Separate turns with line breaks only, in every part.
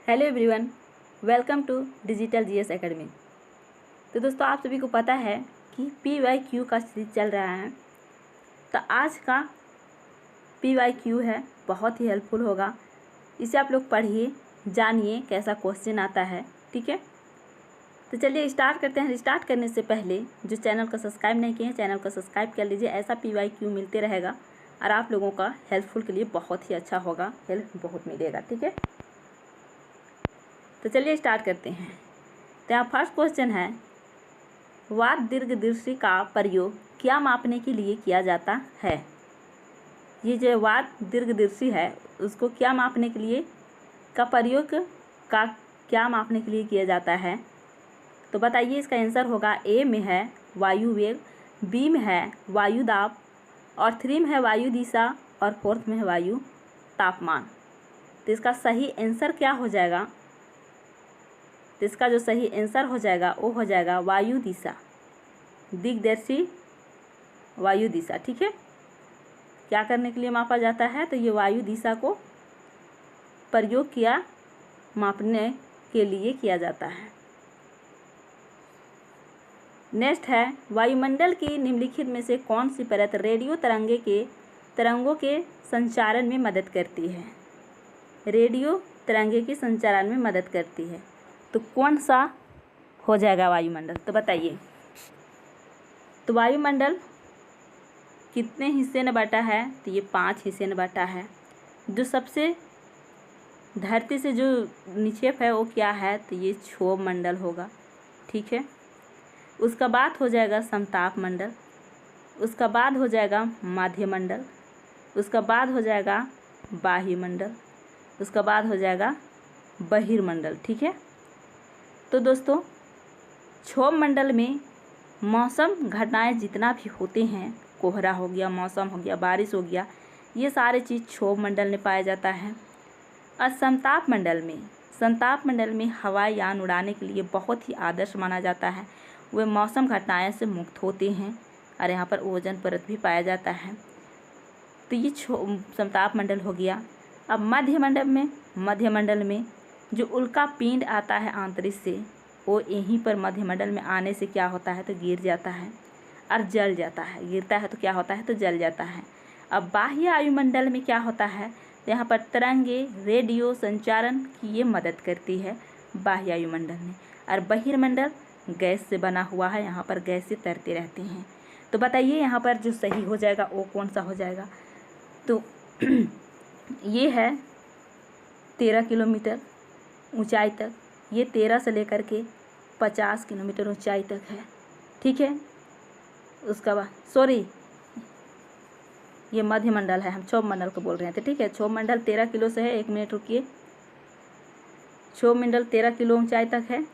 Hello everyone, welcome to digital GS academy. तो दोस्तों, आप सभी को पता है कि PYQ का सीरीज चल रहा है। तो आज का PYQ है, बहुत ही हेल्पफुल होगा। इसे आप लोग पढ़िए, जानिए कैसा क्वेश्चन आता है। ठीक है, तो चलिए स्टार्ट करते हैं। स्टार्ट करने से पहले जो चैनल को सब्सक्राइब नहीं किए हैं, चैनल को सब्सक्राइब कर लीजिए। ऐसा PYQ मिलते रहेगा और आप लोगों का हेल्पफुल के लिए बहुत ही अच्छा होगा, हेल्प बहुत मिलेगा। ठीक है, तो चलिए स्टार्ट करते हैं। तो यहाँ फर्स्ट क्वेश्चन है, वात दीर्घदर्शी का प्रयोग क्या मापने के लिए किया जाता है। ये जो वात दीर्घदर्शी है उसको क्या मापने के लिए का प्रयोग का क्या मापने के लिए किया जाता है। तो बताइए, इसका आंसर होगा ए में है वायु वेग, बी में है वायु दाब, और 3 में है वायु दिशा, और 4th में है वायु तापमान। तो इसका सही आंसर क्या हो जाएगा। तो इसका जो सही आंसर हो जाएगा वो हो जाएगा वायु दिशा, दिग्दर्शी वायु दिशा। ठीक है, क्या करने के लिए मापा जाता है, तो ये वायु दिशा को प्रयोग किया मापने के लिए किया जाता है। नेक्स्ट है, वायुमंडल की निम्नलिखित में से कौन सी परत रेडियो तरंगों के संचारण में मदद करती है। रेडियो तरंगे के संचारण में मदद करती है, तो कौन सा हो जाएगा वायुमंडल। तो बताइए, तो वायुमंडल कितने हिस्से में बटा है, तो ये 5 हिस्से में बटा है। जो सबसे धरती से जो निक्षेप है वो क्या है, तो ये क्षोभ मंडल होगा। ठीक है, उसका बाद हो जाएगा समताप मंडल, उसका बाद हो जाएगा माध्य मंडल, उसका बाद हो जाएगा बाह्य मंडल, उसका बाद हो जाएगा बहिर्मंडल। ठीक है, तो दोस्तों, क्षोभ मंडल में मौसम घटनाएं जितना भी होते हैं, कोहरा हो गया, मौसम हो गया, बारिश हो गया, ये सारे चीज़ क्षोभ मंडल में पाया जाता है। और समताप मंडल में हवाई यान उड़ाने के लिए बहुत ही आदर्श माना जाता है। वे मौसम घटनाएं से मुक्त होते हैं और यहाँ पर ओजोन परत भी पाया जाता है। तो ये समताप मंडल हो गया। अब मध्य मंडल में जो उल्का पिंड आता है आंतरिक से, वो यहीं पर मध्य मंडल में आने से क्या होता है, तो गिर जाता है और जल जाता है। गिरता है तो क्या होता है, तो जल जाता है। अब बाह्य वायुमंडल में क्या होता है, तो यहाँ पर तरंगे रेडियो संचारण की ये मदद करती है बाह्य वायुमंडल में। और बहिर्मंडल गैस से बना हुआ है, यहाँ पर गैसें तैरती रहती हैं। तो बताइए यहाँ पर जो सही हो जाएगा वो कौन सा हो जाएगा। तो ये है 13 किलोमीटर ऊंचाई तक, ये 13 से लेकर के 50 किलोमीटर ऊंचाई तक है। ठीक है, उसका बाद ये मध्य मंडल है, हम क्षोभ मंडल को बोल रहे थे। ठीक है, क्षोभ मंडल 13 किलो से है, 1 मिनट रुकिए। क्षोभ मंडल 13 किलो ऊंचाई तक है,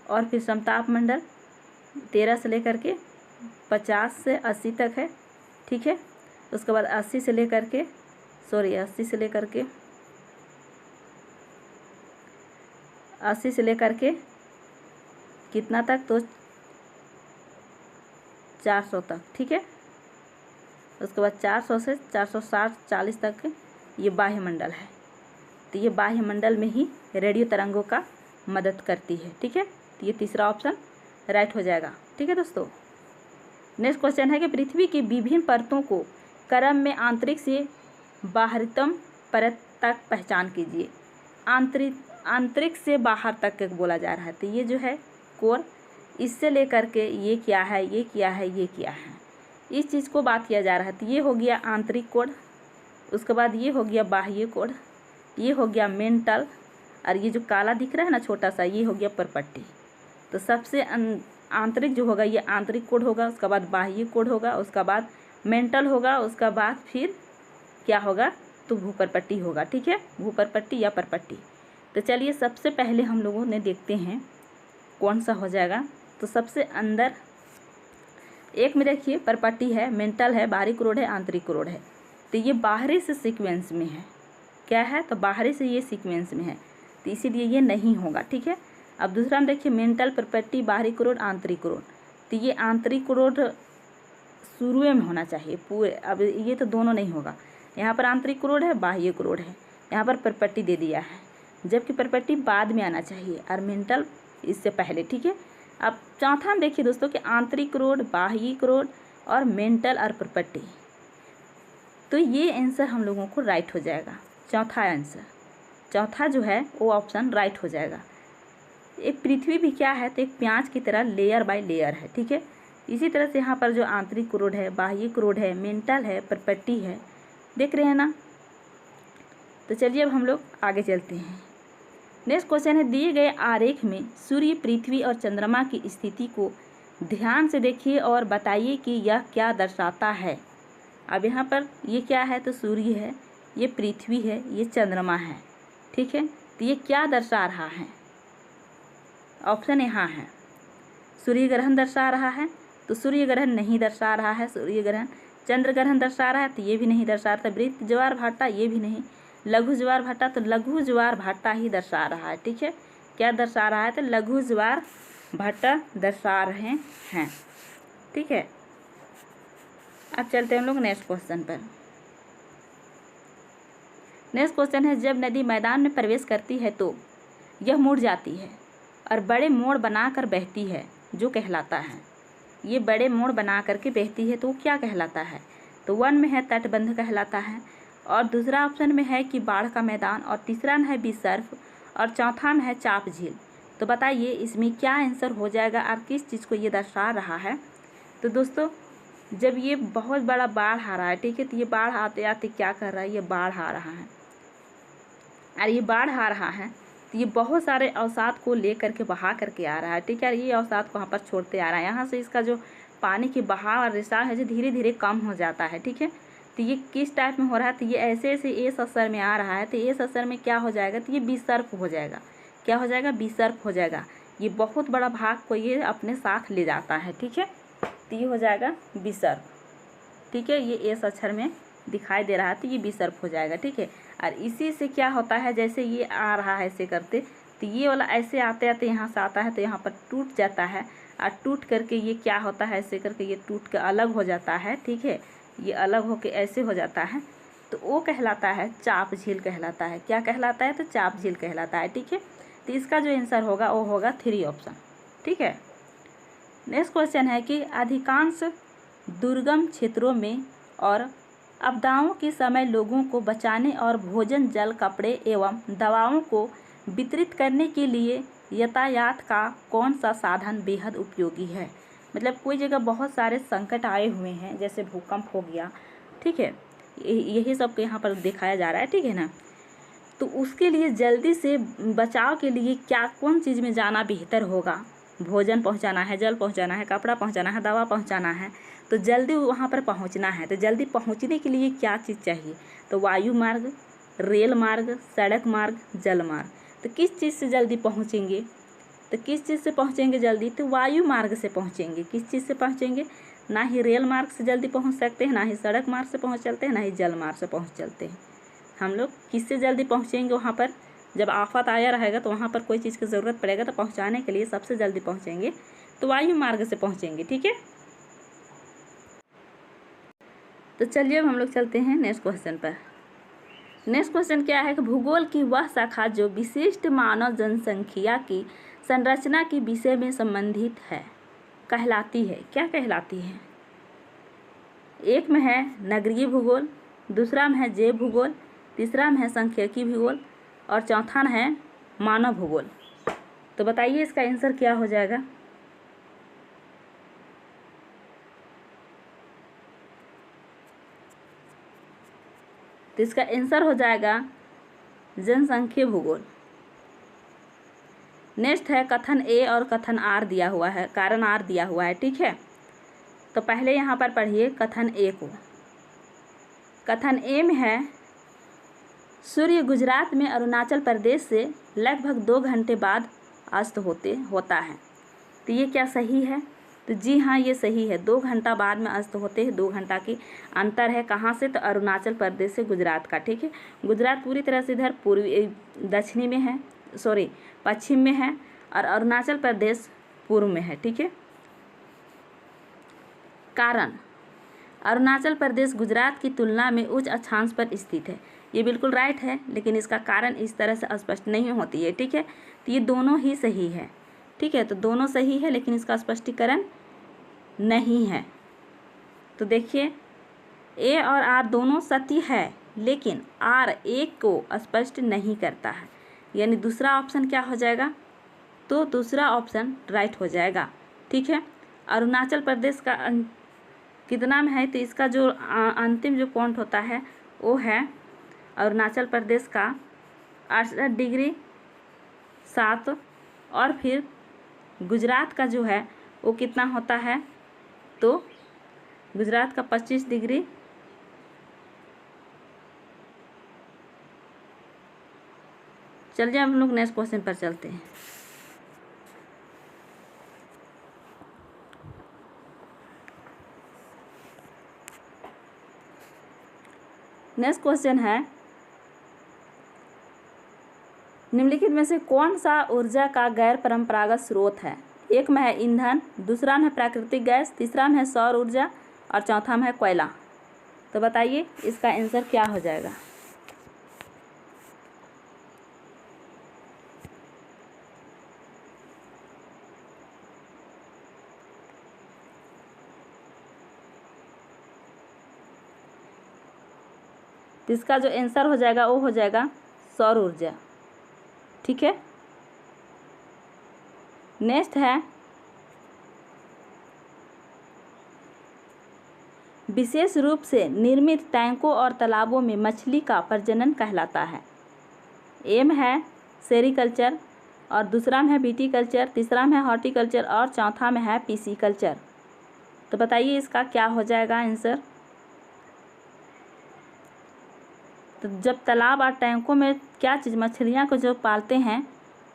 और फिर समताप मंडल 13 से लेकर के 50 से 80 तक है। ठीक है, उसके बाद 80 से लेकर के कितना तक, तो 400 तक। ठीक है, उसके बाद 400 से 460-40 तक ये बाह्य मंडल है। तो ये बाह्य मंडल में ही रेडियो तरंगों का मदद करती है। ठीक है, तो ये तीसरा ऑप्शन राइट हो जाएगा। ठीक है दोस्तों, नेक्स्ट क्वेश्चन है कि पृथ्वी की विभिन्न परतों को क्रम में आंतरिक से बाहरीतम परत तक पहचान कीजिए। आंतरिक से बाहर तक बोला जा रहा है, तो ये जो है कोर, इससे लेकर के ये क्या है, ये क्या है, ये क्या है, इस चीज़ को बात किया जा रहा है। तो ये हो गया आंतरिक कोड, उसके बाद ये हो गया बाह्य कोड, ये हो गया मेंटल, और ये जो काला दिख रहा है ना छोटा सा, ये हो गया परपट्टी। तो सबसे आंतरिक जो होगा ये आंतरिक कोड होगा, उसके बाद बाह्य कोड होगा, उसका बाद मेंटल होगा, उसका बाद फिर क्या होगा, तो भूपरपट्टी होगा। ठीक है, भूपरपट्टी या परपट्टी। तो चलिए सबसे पहले हम लोगों ने देखते हैं कौन सा हो जाएगा। तो सबसे अंदर एक में देखिए परपट्टी है, मेंटल है, बाहरी क्रोड है, आंतरिक क्रोड है। तो ये बाहरी से सीक्वेंस में है, क्या है, तो बाहरी से ये सीक्वेंस में है, तो इसीलिए ये नहीं होगा। ठीक है, अब दूसरा में देखिए मेंटल, परपट्टी, बाहरी क्रोड, आंतरिक क्रोड। तो ये आंतरिक क्रोड शुरू में होना चाहिए पूरे, अब ये तो दोनों नहीं होगा। यहाँ पर आंतरिक क्रोड है, बाह्य क्रोड है, यहाँ पर परपट्टी दे दिया है। जबकि परपट्टी बाद में आना चाहिए और मेंटल इससे पहले, ठीक है। अब चौथा हम देखिए दोस्तों कि आंतरिक रोड, बाह्यिक रोड और मेंटल और परपट्टी। तो ये आंसर हम लोगों को राइट हो जाएगा। चौथा आंसर, चौथा जो है वो ऑप्शन राइट हो जाएगा। एक पृथ्वी भी क्या है, तो एक प्याज की तरह लेयर बाय लेयर है, ठीक है। इसी तरह से यहाँ पर जो आंतरिक रोड है, बाह्यिक रोड है, मेंटल है, परपट्टी है, देख रहे हैं ना। तो चलिए अब हम लोग आगे चलते हैं। नेक्स्ट क्वेश्चन है, दिए गए आरेख में सूर्य, पृथ्वी और चंद्रमा की स्थिति को ध्यान से देखिए और बताइए कि यह क्या दर्शाता है। अब यहाँ पर ये क्या है, तो सूर्य है, ये पृथ्वी है, ये चंद्रमा है, ठीक है। तो ये क्या दर्शा रहा है? ऑप्शन यहाँ है, सूर्य ग्रहण दर्शा रहा है, तो सूर्य ग्रहण नहीं दर्शा रहा है सूर्य ग्रहण। चंद्र ग्रहण दर्शा रहा है, तो ये भी नहीं दर्शा रहा। वृत्त, ज्वार भाटा, ये भी नहीं। लघु ज्वार भाटा, तो लघु ज्वार भाटा ही दर्शा रहा है, ठीक है। क्या दर्शा रहा है, तो लघु ज्वार भाटा दर्शा रहे हैं, ठीक है। अब चलते हैं हम लोग नेक्स्ट क्वेश्चन पर। नेक्स्ट क्वेश्चन है, जब नदी मैदान में प्रवेश करती है तो यह मुड़ जाती है और बड़े मोड़ बनाकर बहती है, जो कहलाता है। ये बड़े मोड़ बना करके बहती है तो क्या कहलाता है? तो वन में है तटबंध कहलाता है, और दूसरा ऑप्शन में है कि बाढ़ का मैदान, और तीसरा में है बिसर्फ, और चौथा में है चाप झील। तो बताइए इसमें क्या आंसर हो जाएगा और किस चीज़ को ये दर्शा रहा है? तो दोस्तों, जब ये बहुत बड़ा बाढ़ आ रहा है, ठीक है, तो ये बाढ़ आते आते क्या कर रहा है, ये बाढ़ आ रहा है, और ये बाढ़ आ रहा है तो ये बहुत सारे अवसाद को ले करके बहा करके आ रहा है, ठीक है। ये अवसाद को वहाँ पर छोड़ते आ रहा है, यहाँ से इसका जो पानी की बहाव और रिसाव है जो धीरे धीरे कम हो जाता है, ठीक है। तो ये किस टाइप में हो रहा है, तो ये ऐसे ऐसे एस असर में आ रहा है, तो एस असर में क्या हो जाएगा, तो ये बिसर्फ हो जाएगा। क्या हो जाएगा? बिसर्फ हो जाएगा। ये बहुत बड़ा भाग को ये अपने साथ ले जाता है, ठीक है। तो ये हो जाएगा बिसर्फ, ठीक है। ये एस अक्षर में दिखाई दे रहा है तो ये बिसर्फ हो जाएगा, ठीक है। और इसी से क्या होता है, जैसे ये आ रहा है ऐसे करते, तो ये वाला ऐसे आते आते यहाँ से आता है तो यहाँ पर टूट जाता है, और टूट करके ये क्या होता है, ऐसे करके ये टूट के अलग हो जाता है, ठीक है। ये अलग होके ऐसे हो जाता है तो वो कहलाता है चाप झील कहलाता है। क्या कहलाता है? तो चाप झील कहलाता है, ठीक है। तो इसका जो आंसर होगा वो होगा 3 ऑप्शन, ठीक है। नेक्स्ट क्वेश्चन है कि अधिकांश दुर्गम क्षेत्रों में और आपदाओं के समय लोगों को बचाने और भोजन, जल, कपड़े एवं दवाओं को वितरित करने के लिए यातायात का कौन सा साधन बेहद उपयोगी है? मतलब कोई जगह बहुत सारे संकट आए हुए हैं, जैसे भूकंप हो गया, ठीक है, यही सब यहाँ पर दिखाया जा रहा है, ठीक है ना। तो उसके लिए जल्दी से बचाव के लिए क्या, कौन चीज़ में जाना बेहतर होगा? भोजन पहुँचाना है, जल पहुँचाना है, कपड़ा पहुँचाना है, दवा पहुँचाना है, तो जल्दी वहाँ पर पहुँचना है। तो जल्दी पहुँचने के लिए क्या चीज़ चाहिए? तो वायु मार्ग, रेल मार्ग, सड़क मार्ग, जल मार्ग। तो किस चीज़ से जल्दी पहुँचेंगे? तो किस चीज़ से पहुँचेंगे जल्दी? तो वायु मार्ग से पहुँचेंगे। किस चीज़ से पहुँचेंगे? ना ही रेल मार्ग से जल्दी पहुँच सकते हैं, ना ही सड़क मार्ग से पहुँच चलते हैं, ना ही जल मार्ग से पहुँच चलते हैं। हम लोग किससे जल्दी पहुँचेंगे? वहाँ पर जब आफत आया रहेगा तो वहाँ पर कोई चीज़ की ज़रूरत पड़ेगा तो पहुँचाने के लिए सबसे जल्दी पहुँचेंगे तो वायु मार्ग से पहुँचेंगे, ठीक है। तो चलिए अब हम लोग चलते हैं नेक्स्ट क्वेश्चन पर। नेक्स्ट क्वेश्चन क्या है कि भूगोल की वह शाखा जो विशिष्ट मानव जनसंख्या की संरचना के विषय में संबंधित है कहलाती है? क्या कहलाती है? एक में है नगरीय भूगोल, दूसरा में है जैव भूगोल, तीसरा में है सांख्यिकी भूगोल, और चौथा में है मानव भूगोल। तो बताइए इसका आंसर क्या हो जाएगा? तो इसका आंसर हो जाएगा जनसंख्या भूगोल। नेक्स्ट है कथन ए और कथन आर दिया हुआ है, कारण आर दिया हुआ है, ठीक है। तो पहले यहाँ पर पढ़िए कथन ए को। कथन ए में है सूर्य गुजरात में अरुणाचल प्रदेश से लगभग 2 घंटे बाद अस्त होता है। तो ये क्या सही है? तो जी हाँ, ये सही है। 2 घंटा बाद में अस्त होते हैं। 2 घंटा की अंतर है कहाँ से? तो अरुणाचल प्रदेश से गुजरात का, ठीक है। गुजरात पूरी तरह से इधर पूर्वी दक्षिणी में है, पश्चिम में है, और अरुणाचल प्रदेश पूर्व में है, ठीक है। कारण अरुणाचल प्रदेश गुजरात की तुलना में उच्च अक्षांश पर स्थित है। ये बिल्कुल राइट है, लेकिन इसका कारण इस तरह से स्पष्ट नहीं होती है। ठीक है, तो ये दोनों ही सही है। ठीक है, तो दोनों सही है, लेकिन इसका स्पष्टीकरण नहीं है। तो देखिए, ए और आर दोनों सत्य है, लेकिन आर एक को स्पष्ट नहीं करता है, यानी दूसरा ऑप्शन क्या हो जाएगा? तो दूसरा ऑप्शन राइट हो जाएगा। ठीक है, अरुणाचल प्रदेश का कितना में है? तो इसका जो अंतिम जो पॉइंट होता है वो है अरुणाचल प्रदेश का 68 डिग्री 7, और फिर गुजरात का जो है वो कितना होता है? तो गुजरात का 25 डिग्री। चलिए हम लोग नेक्स्ट क्वेश्चन पर चलते हैं। नेक्स्ट क्वेश्चन है, निम्नलिखित में से कौन सा ऊर्जा का गैर परंपरागत स्रोत है? एक में है ईंधन, दूसरा में है प्राकृतिक गैस, तीसरा में है सौर ऊर्जा और चौथा में है कोयला। तो बताइए इसका आंसर क्या हो जाएगा? तो इसका जो आंसर हो जाएगा वो हो जाएगा सौर ऊर्जा। ठीक है, नेक्स्ट है, विशेष रूप से निर्मित टैंकों और तालाबों में मछली का प्रजनन कहलाता है। एम है सेरीकल्चर, और दूसरा में है विटीकल्चर, तीसरा में है हॉर्टिकल्चर और चौथा में है पीसीकल्चर। तो बताइए इसका क्या हो जाएगा आंसर? तो जब तालाब और टैंकों में क्या चीज़ मछलियाँ को जो पालते हैं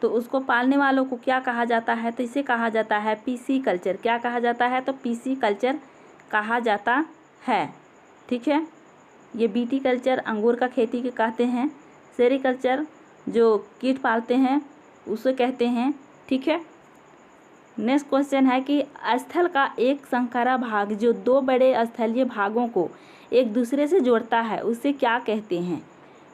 तो उसको पालने वालों को क्या कहा जाता है? तो इसे कहा जाता है पीसीकल्चर। क्या कहा जाता है? तो पीसीकल्चर कहा जाता है। ठीक है, ये विटीकल्चर अंगूर का खेती के कहते हैं, सेरीकल्चर जो कीट पालते हैं उसे कहते हैं। ठीक है, नेक्स्ट क्वेश्चन है कि स्थल का एक संकरा भाग जो दो बड़े स्थलीय भागों को एक दूसरे से जोड़ता है उसे क्या कहते हैं?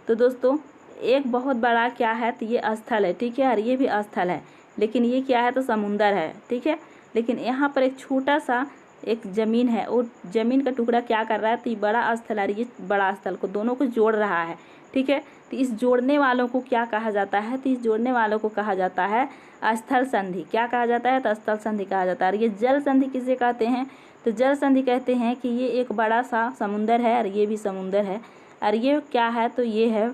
तो दोस्तों, एक बहुत बड़ा क्या है? तो ये स्थल है। ठीक है, और ये भी स्थल है, लेकिन ये क्या है? तो समुंदर है। ठीक है, लेकिन यहाँ पर एक छोटा सा एक ज़मीन है, वो ज़मीन का टुकड़ा क्या कर रहा है? तो ये बड़ा स्थल और ये बड़ा स्थल को दोनों को जोड़ रहा है। ठीक है, तो इस जोड़ने वालों को क्या कहा जाता है? तो इस जोड़ने वालों को कहा जाता है स्थल संधि। क्या कहा जाता है? तो स्थल संधि कहा जाता है। और ये जल संधि किसे कहते हैं? तो जल संधि कहते हैं कि ये एक बड़ा सा समुंदर है और ये भी समुंदर है, और ये क्या है? तो ये है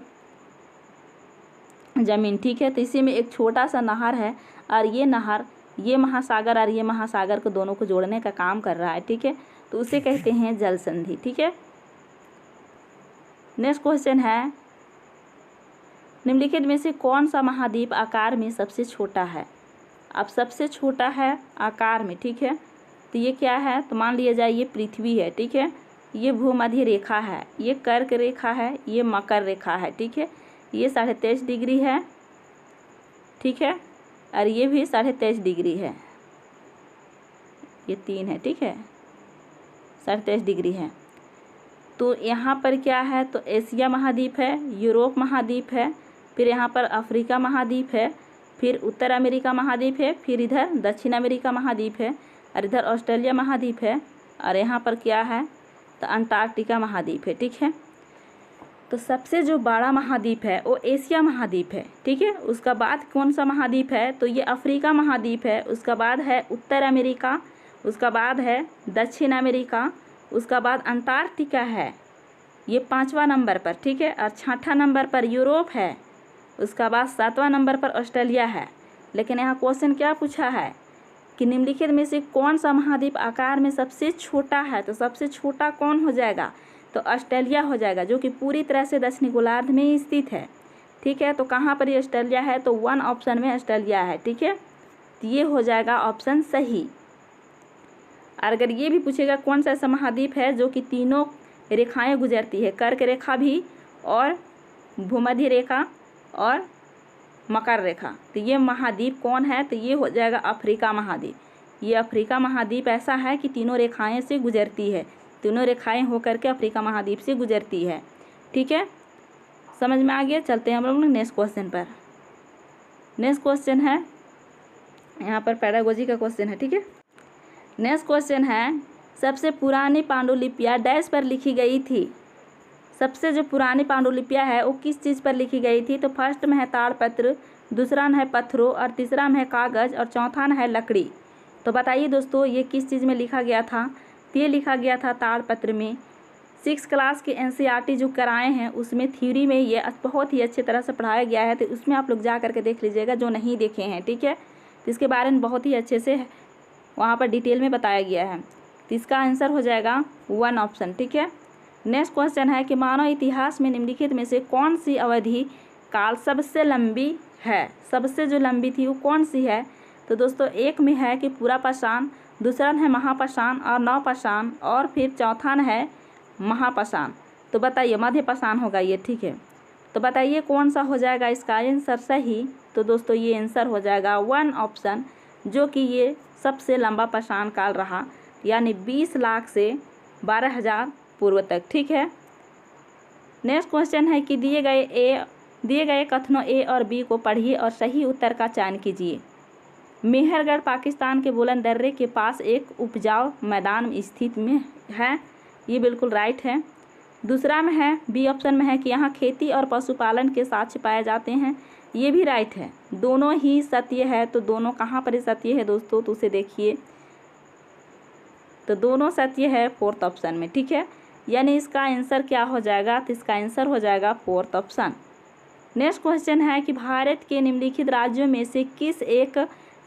ज़मीन। ठीक है, तो इसी में एक छोटा सा नहर है, और ये नहर ये महासागर और ये महासागर को दोनों को जोड़ने का काम कर रहा है। ठीक है, तो उसे कहते हैं जल संधि। ठीक है, नेक्स्ट क्वेश्चन है, निम्नलिखित में से कौन सा महाद्वीप आकार में सबसे छोटा है? अब सबसे छोटा है आकार में। ठीक है, तो ये क्या है? तो मान लिया जाए ये पृथ्वी है। ठीक है, ये भूमध्य रेखा है, ये कर्क रेखा है, ये मकर रेखा है। ठीक है, ये 23.5 डिग्री है। ठीक है, और ये भी 23.5 डिग्री है, ये 3 है। ठीक है, 23.5 डिग्री है। तो यहाँ पर क्या है? तो एशिया महाद्वीप है, यूरोप महाद्वीप है, फिर यहाँ पर अफ्रीका महाद्वीप है, फिर उत्तर अमेरिका महाद्वीप है, फिर इधर दक्षिण अमेरिका महाद्वीप है, और इधर ऑस्ट्रेलिया महाद्वीप है, और यहाँ पर क्या है? तो अंटार्कटिका महाद्वीप है। ठीक है, तो सबसे जो बड़ा महाद्वीप है वो एशिया महाद्वीप है। ठीक है, उसका बाद कौन सा महाद्वीप है? तो ये अफ्रीका महाद्वीप है, उसका बाद है उत्तर अमेरिका, उसका बाद है दक्षिण अमेरिका, उसका बाद अंटार्कटिका है, ये 5वां नंबर पर। ठीक है, और 6ठा नंबर पर यूरोप है, उसका बाद 7वां नंबर पर ऑस्ट्रेलिया है। लेकिन यहाँ क्वेश्चन क्या पूछा है कि निम्नलिखित में से कौन सा महाद्वीप आकार में सबसे छोटा है? तो सबसे छोटा कौन हो जाएगा? तो ऑस्ट्रेलिया हो जाएगा, जो कि पूरी तरह से दक्षिणी गोलार्ध में स्थित है। ठीक है, तो कहाँ पर ये ऑस्ट्रेलिया है? तो 1 ऑप्शन में ऑस्ट्रेलिया है। ठीक है, तो ये हो जाएगा ऑप्शन सही। और अगर ये भी पूछेगा कौन सा ऐसा महाद्वीप है जो कि तीनों रेखाएं गुजरती है, कर्क रेखा भी और भूमध्य रेखा और मकर रेखा, तो ये महाद्वीप कौन है? तो ये हो जाएगा अफ्रीका महाद्वीप। ये अफ्रीका महाद्वीप ऐसा है कि तीनों रेखाएं से गुजरती है, तीनों रेखाएं होकर के अफ्रीका महाद्वीप से गुजरती है। ठीक है, समझ में आ गया। चलते हैं हम लोग नेक्स्ट क्वेश्चन पर। नेक्स्ट क्वेश्चन है, यहाँ पर पेडागोजी का क्वेश्चन है, ठीक है। नेक्स्ट क्वेश्चन है, सबसे पुरानी पांडुलिपियाँ डैश पर लिखी गई थी। सबसे जो पुरानी पांडुलिपियाँ है वो किस चीज़ पर लिखी गई थी? तो फर्स्ट में है ताड़पत्र, दूसरा में है पत्थरों, और तीसरा में है कागज़, और चौथा में है लकड़ी। तो बताइए दोस्तों ये किस चीज़ में लिखा गया था? तो ये लिखा गया था ताड़पत्र में। 6 क्लास के NCERT जो कराए हैं उसमें थ्योरी में ये बहुत ही अच्छी तरह से पढ़ाया गया है, तो उसमें आप लोग जा करके देख लीजिएगा जो नहीं देखे हैं, ठीक है। तो इसके बारे में बहुत ही अच्छे से वहाँ पर डिटेल में बताया गया है। तो इसका आंसर हो जाएगा 1 ऑप्शन, ठीक है। नेक्स्ट क्वेश्चन है कि मानव इतिहास में निम्नलिखित में से कौन सी अवधि काल सबसे लंबी है? सबसे जो लंबी थी वो कौन सी है? तो दोस्तों एक में है कि पुरापाषाण, दूसरा में है महापाषाण और नवपाषाण, और फिर चौथा है महापाषाण। तो बताइए मध्यपाषाण होगा ये, ठीक है। तो बताइए कौन सा हो जाएगा इसका आंसर सही? तो दोस्तों ये आंसर हो जाएगा 1 ऑप्शन, जो कि ये सबसे लंबा पाषाण काल रहा, यानी 20 लाख से 12,000 पूर्व तक, ठीक है। नेक्स्ट क्वेश्चन है कि दिए गए कथनों ए और बी को पढ़िए और सही उत्तर का चयन कीजिए। मेहरगढ़ पाकिस्तान के बुलंद दर्रे के पास एक उपजाऊ मैदान स्थित में है, ये बिल्कुल राइट है। दूसरा में है, बी ऑप्शन में है कि यहाँ खेती और पशुपालन के साक्ष्य पाए जाते हैं, ये भी राइट है। दोनों ही सत्य है, तो दोनों कहाँ पर सत्य है दोस्तों? तो उसे देखिए, तो दोनों सत्य है 4th ऑप्शन में, ठीक है। यानी इसका आंसर क्या हो जाएगा? तो इसका आंसर हो जाएगा 4th ऑप्शन। नेक्स्ट क्वेश्चन है कि भारत के निम्नलिखित राज्यों में से किस एक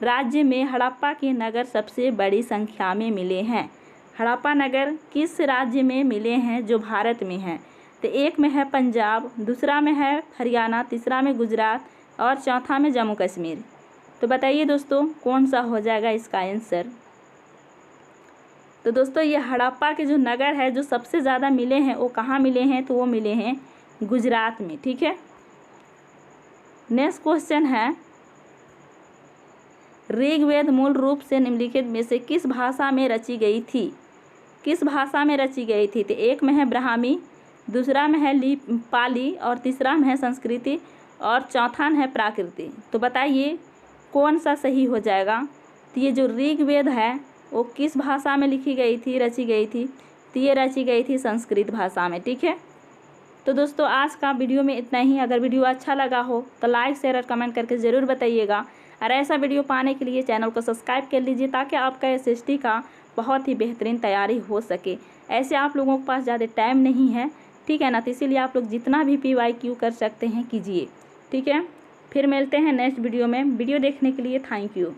राज्य में हड़प्पा के नगर सबसे बड़ी संख्या में मिले हैं? हड़प्पा नगर किस राज्य में मिले हैं जो भारत में है? तो एक में है पंजाब, दूसरा में है हरियाणा, तीसरा में गुजरात, और चौथा में जम्मू कश्मीर। तो बताइए दोस्तों कौन सा हो जाएगा इसका आंसर? तो दोस्तों ये हड़प्पा के जो नगर है जो सबसे ज़्यादा मिले हैं वो कहाँ मिले हैं? तो वो मिले हैं गुजरात में, ठीक है। नेक्स्ट क्वेश्चन है, ऋग्वेद मूल रूप से निम्नलिखित में से किस भाषा में रची गई थी? किस भाषा में रची गई थी? तो एक में है ब्राह्मी, दूसरा में है पाली, और तीसरा में है संस्कृति, और चौथा में है प्राकृति। तो बताइए कौन सा सही हो जाएगा? तो ये जो ऋग्वेद है वो किस भाषा में लिखी गई थी, रची गई थी? तो ये रची गई थी संस्कृत भाषा में, ठीक है। तो दोस्तों आज का वीडियो में इतना ही। अगर वीडियो अच्छा लगा हो तो लाइक शेयर और कमेंट करके ज़रूर बताइएगा, और ऐसा वीडियो पाने के लिए चैनल को सब्सक्राइब कर लीजिए ताकि आपका SST का बहुत ही बेहतरीन तैयारी हो सके। ऐसे आप लोगों के पास ज़्यादा टाइम नहीं है, ठीक है ना, तो इसीलिए आप लोग जितना भी PYQ कर सकते हैं कीजिए, ठीक है। फिर मिलते हैं नेक्स्ट वीडियो में। वीडियो देखने के लिए थैंक यू।